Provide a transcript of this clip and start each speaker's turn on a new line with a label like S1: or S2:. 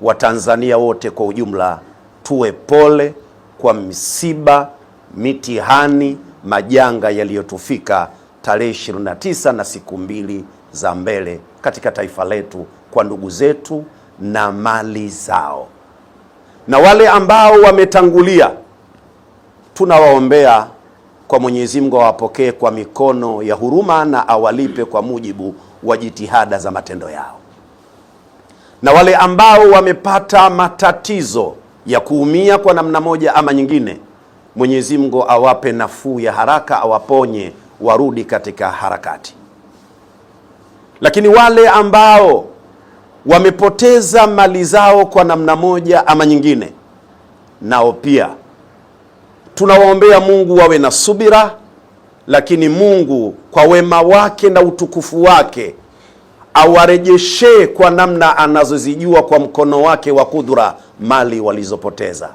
S1: Watanzania wote kwa ujumla tuwe pole kwa misiba, mitihani, majanga yaliyotufika tarehe 29 na siku mbili za mbele katika taifa letu, kwa ndugu zetu na mali zao. Na wale ambao wametangulia, tunawaombea kwa Mwenyezi Mungu awapokee kwa mikono ya huruma na awalipe kwa mujibu wa jitihada za matendo yao. Na wale ambao wamepata matatizo ya kuumia kwa namna moja ama nyingine, Mwenyezi Mungu awape nafuu ya haraka, awaponye, warudi katika harakati. Lakini wale ambao wamepoteza mali zao kwa namna moja ama nyingine, nao pia tunawaombea Mungu wawe na subira, lakini Mungu kwa wema wake na utukufu wake awarejeshe kwa namna anazozijua kwa mkono wake wa kudura mali walizopoteza.